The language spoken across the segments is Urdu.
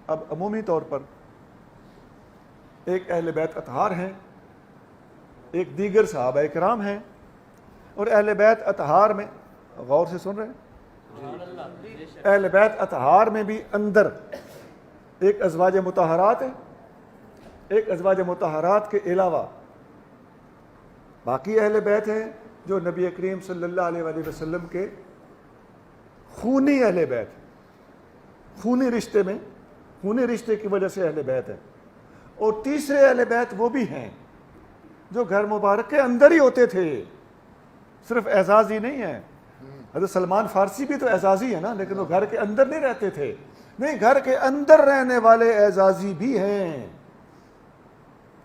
اب عمومی طور پر ایک اہل بیت اطہار ہیں، ایک دیگر صحابہ کرام ہیں، اور اہل بیت اطہار میں غور سے سن رہے ہیں، اہل بیت اطہار میں بھی اندر ایک ازواج مطہرات ہے، ایک ازواج مطہرات کے علاوہ باقی اہل بیت ہیں جو نبی کریم صلی اللہ علیہ وآلہ وسلم کے خونی اہل بیت، خونی رشتے میں، خونی رشتے کی وجہ سے اہل بیت ہیں، اور تیسرے اہل بیت وہ بھی ہیں جو گھر مبارک کے اندر ہی ہوتے تھے، صرف اعزازی نہیں ہے۔ حضرت سلمان فارسی بھی تو اعزازی ہے نا، لیکن وہ گھر کے اندر نہیں رہتے تھے، نہیں، گھر کے اندر رہنے والے اعزازی بھی ہیں۔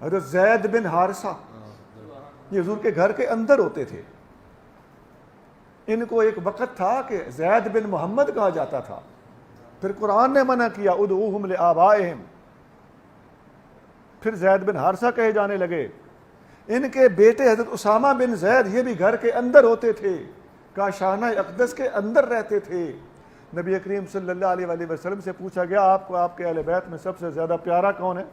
حضرت زید بن حارثہ یہ حضور کے گھر کے اندر ہوتے تھے، ان کو ایک وقت تھا کہ زید بن محمد کہا جاتا تھا، پھر قرآن نے منع کیا ادعوہم لآبائہم، پھر زید بن حارثہ کہے جانے لگے۔ ان کے بیٹے حضرت اسامہ بن زید یہ بھی گھر کے اندر ہوتے تھے، کاشانہ اقدس کے اندر رہتے تھے۔ نبی کریم صلی اللہ علیہ وآلہ وسلم سے پوچھا گیا آپ کو آپ کے اہل بیت میں سب سے زیادہ پیارا کون ہے؟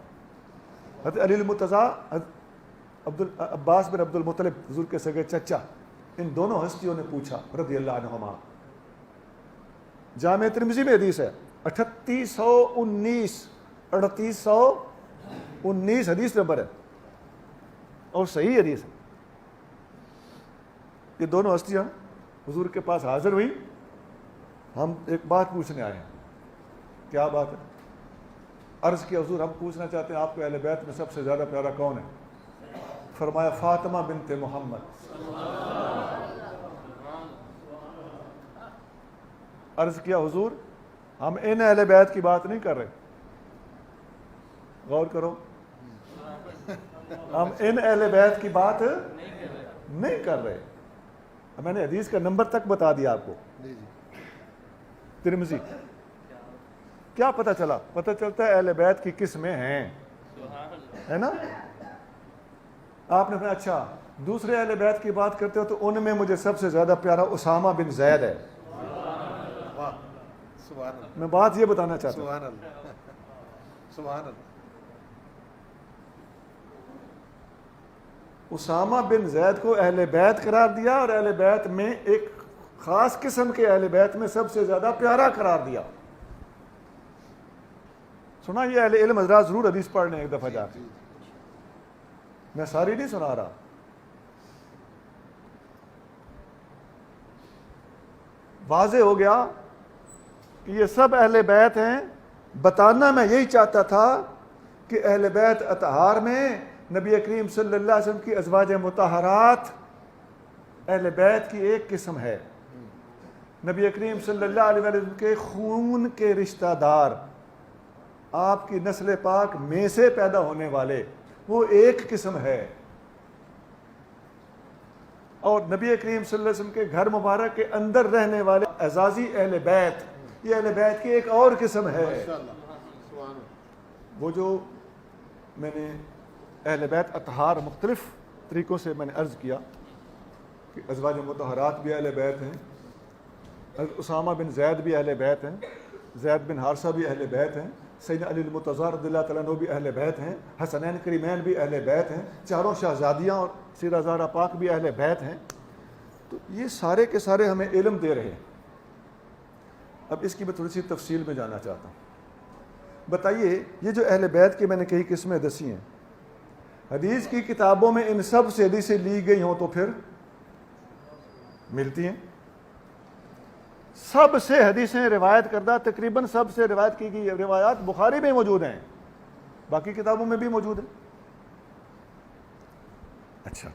حضرت علی المرتضیٰ، عباس بن عبد المطلب حضور کے سگے چچا، ان دونوں ہستیوں نے پوچھا رضی اللہ عنہما۔ جامع ترمذی میں حدیث ہے 3819 حدیث نمبر ہے، اور صحیح حدیث ہے۔ یہ دونوں ہستیاں حضور کے پاس حاضر ہوئی، ہم ایک بات پوچھنے آئے ہیں۔ کیا بات ہے؟ عرض کیا حضور ہم پوچھنا چاہتے ہیں آپ کے اہل بیت میں سب سے زیادہ پیارا کون ہے؟ فرمایا فاطمہ بنت محمد۔ عرض کیا حضور ہم ان اہل بیت کی بات نہیں کر رہے، غور کرو، ہم ان اہل بیت کی بات نہیں کر رہے۔ میں نے حدیث کا نمبر تک بتا دیا آپ کو، ترمذی۔ کیا پتہ چلا؟ پتہ چلتا ہے اہل بیت کی قسمیں ہیں، ہے نا؟ آپ نے کہا اچھا دوسرے اہل بیت کی بات کرتے ہو تو ان میں مجھے سب سے زیادہ پیارا اسامہ بن زید ہے۔ میں بات یہ بتانا چاہتا ہوں، سبحان اللہ، اسامہ بن زید کو اہل بیت قرار دیا، اور اہل بیت میں ایک خاص قسم کے اہل بیت میں سب سے زیادہ پیارا قرار دیا۔ سنا یہ اہل علم حضرات ضرور حدیث پڑھ لیں ایک دفعہ جا کے، میں ساری نہیں سنا رہا۔ واضح ہو گیا کہ یہ سب اہل بیت ہیں۔ بتانا میں یہی چاہتا تھا کہ اہل بیت اطہار میں نبی کریم صلی اللہ علیہ وسلم کی ازواج مطہرات اہل بیت کی ایک قسم ہے، نبی کریم صلی اللہ علیہ وسلم کے خون کے رشتہ دار، آپ کی نسل پاک میں سے پیدا ہونے والے، وہ ایک قسم ہے، اور نبی کریم صلی اللہ علیہ وسلم کے گھر مبارک کے اندر رہنے والے اعزازی اہل بیت، یہ اہل بیت کی ایک اور قسم ہے۔ وہ جو میں نے اہل بیت اطہار مختلف طریقوں سے میں نے عرض کیا کہ ازواج مطہرات بھی اہل بیت ہیں، اسامہ بن زید بھی اہل بیت ہیں، زید بن حارثہ بھی اہل بیت ہیں، سیدنا علی المرتضیٰ رضی اللہ تعالیٰ عنہ بھی اہل بیت ہیں، حسنین کریمین بھی اہل بیت ہیں، چاروں شہزادیاں اور سیدہ زہرا پاک بھی اہل بیت ہیں۔ تو یہ سارے کے سارے ہمیں علم دے رہے ہیں۔ اب اس کی میں تھوڑی سی تفصیل میں جانا چاہتا ہوں۔ بتائیے یہ جو اہل بیت کی میں نے کئی قسمیں دسی ہیں، حدیث کی کتابوں میں ان سب سے حدیثیں لی گئی ہوں تو پھر ملتی ہیں؟ سب سے حدیثیں روایت کردہ، تقریباً سب سے روایت کی گئی روایات بخاری میں موجود ہیں، باقی کتابوں میں بھی موجود ہیں۔ اچھا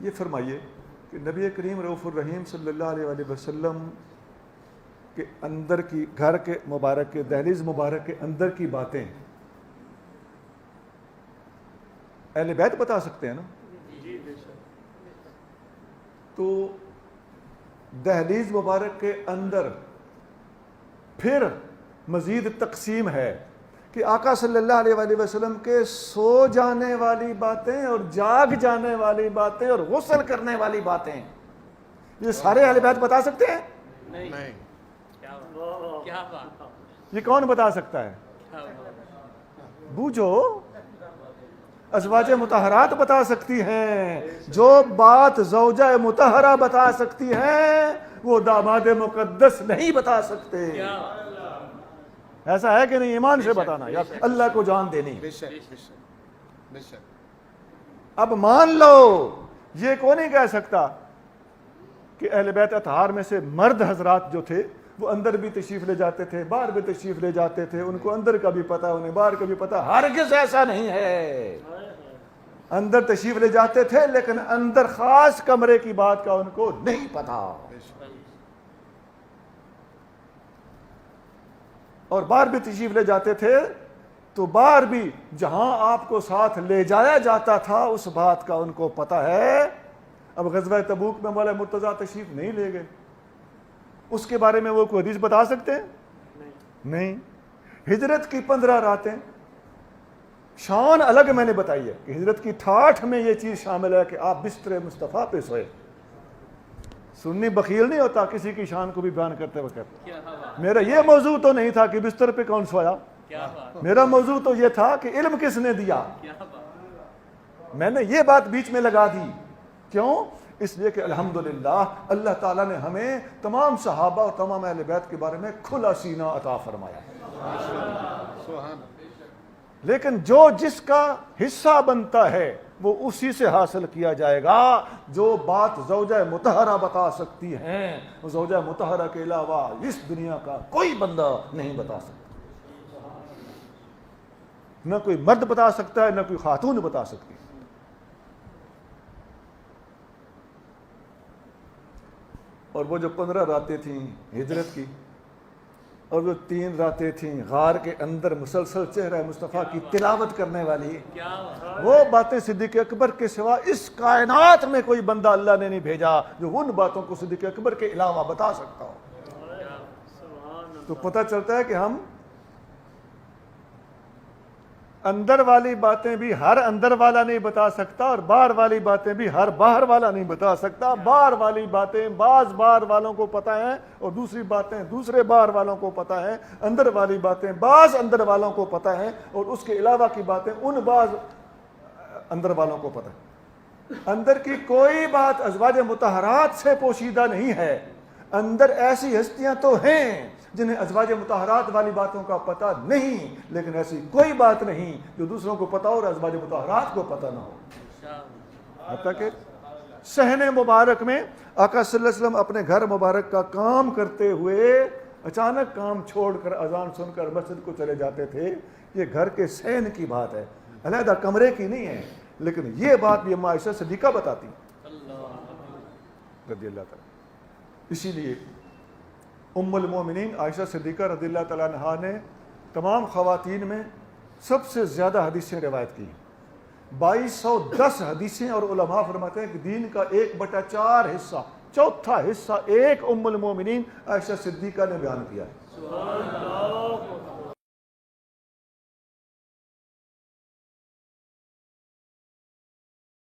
یہ فرمائیے کہ نبی کریم رؤوف الرحیم صلی اللہ علیہ وآلہ وسلم کے اندر کی، گھر کے مبارک کے، دہلیز مبارک کے اندر کی باتیں اہل بیت بتا سکتے ہیں نا؟ تو دہلیز مبارک کے اندر پھر مزید تقسیم ہے کہ آقا صلی اللہ علیہ وآلہ وسلم کے سو جانے والی باتیں اور جاگ جانے والی باتیں اور غسل کرنے والی باتیں، یہ سارے اہل بیت بتا سکتے ہیں؟ نہیں، یہ کون بتا سکتا ہے؟ بوجھو، ازواج مطہرات بتا سکتی ہیں. جو بات زوجہ مطہرہ بتا سکتی ہیں وہ داماد مقدس نہیں بتا سکتے. ایسا ہے کہ نہیں؟ ایمان سے بتانا یا اللہ کو جان دینی. بے شک بے شک بے شک. اب مان لو، یہ کون نہیں کہہ سکتا کہ اہل بیت اطہار میں سے مرد حضرات جو تھے وہ اندر بھی تشریف لے جاتے تھے، باہر بھی تشریف لے جاتے تھے، ان کو اندر کا بھی پتا، انہیں باہر کا بھی پتا. ہرگز ایسا نہیں ہے. اندر تشریف لے جاتے تھے لیکن اندر خاص کمرے کی بات کا ان کو نہیں پتا. اور باہر بھی تشریف لے جاتے تھے تو باہر بھی جہاں آپ کو ساتھ لے جایا جاتا تھا اس بات کا ان کو پتا ہے. اب غزوہ تبوک میں مولا مرتضیٰ تشریف نہیں لے گئے، اس کے بارے میں وہ کوئی حدیث بتا سکتے ہیں؟ نہیں. ہجرت کی 15 راتیں شان الگ میں نے بتائی ہے کہ ہجرت کی ٹھاٹھ میں یہ چیز شامل ہے کہ آپ بستر مصطفیٰ پہ سوئے. سنی بخیل نہیں ہوتا کسی کی شان کو بھی بیان کرتے وقت. میرا یہ موضوع تو نہیں تھا کہ بستر پہ کون سویا، میرا موضوع تو یہ تھا کہ علم کس نے دیا. میں نے یہ بات بیچ میں لگا دی. کیوں؟ اس لیے کہ الحمدللہ اللہ تعالیٰ نے ہمیں تمام صحابہ اور تمام اہل بیت کے بارے میں کھلا سینہ عطا فرمایا. لیکن جو جس کا حصہ بنتا ہے وہ اسی سے حاصل کیا جائے گا. جو بات زوجہ مطہرہ بتا سکتی ہیں وہ زوجہ مطہرہ کے علاوہ اس دنیا کا کوئی بندہ نہیں بتا سکتا. نہ کوئی مرد بتا سکتا ہے، نہ کوئی خاتون بتا سکتی. اور وہ جو 15 راتیں تھیں ہجرت کی اور وہ 3 راتیں تھیں غار کے اندر مسلسل چہرہ مصطفیٰ کی تلاوت کرنے والی، وہ باتیں صدیق اکبر کے سوا اس کائنات میں کوئی بندہ اللہ نے نہیں بھیجا جو ان باتوں کو صدیق اکبر کے علاوہ بتا سکتا ہو. تو پتہ چلتا ہے کہ ہم اندر والی باتیں بھی ہر اندر والا نہیں بتا سکتا اور باہر والی باتیں بھی ہر باہر والا نہیں بتا سکتا. باہر والی باتیں بعض باہر والوں کو پتہ ہیں اور دوسری باتیں دوسرے باہر والوں کو پتہ ہیں. اندر والی باتیں بعض اندر والوں کو پتہ ہیں اور اس کے علاوہ کی باتیں ان بعض اندر والوں کو پتہ ہیں. اندر کی کوئی بات ازواج مطہرات سے پوشیدہ نہیں ہے. اندر ایسی ہستیاں تو ہیں جنہیں ازواج مطہرات والی باتوں کا پتہ نہیں، لیکن ایسی کوئی بات نہیں جو دوسروں کو پتہ ہو اور ازواج مطہرات کو پتہ نہ ہو. حتیٰ کہ صحن مبارک میں آقا صلی اللہ علیہ وسلم اپنے گھر مبارک کا کام کرتے ہوئے اچانک کام چھوڑ کر اذان سن کر مسجد کو چلے جاتے تھے. یہ گھر کے صحن کی بات ہے، علیحدہ کمرے کی نہیں ہے. لیکن یہ بات بھی اماں عائشہ صدیقہ بتاتی رضی اللہ تعالیٰ. اسی لیے ام المومنین عائشہ صدیقہ رضی اللہ تعالیٰ عنہا نے تمام خواتین میں سب سے زیادہ حدیثیں روایت کی. 2210 حدیثیں. اور علماء فرماتے ہیں کہ دین کا 1/4 حصہ، چوتھا حصہ ایک ام المومنین عائشہ صدیقہ نے بیان کیا ہے.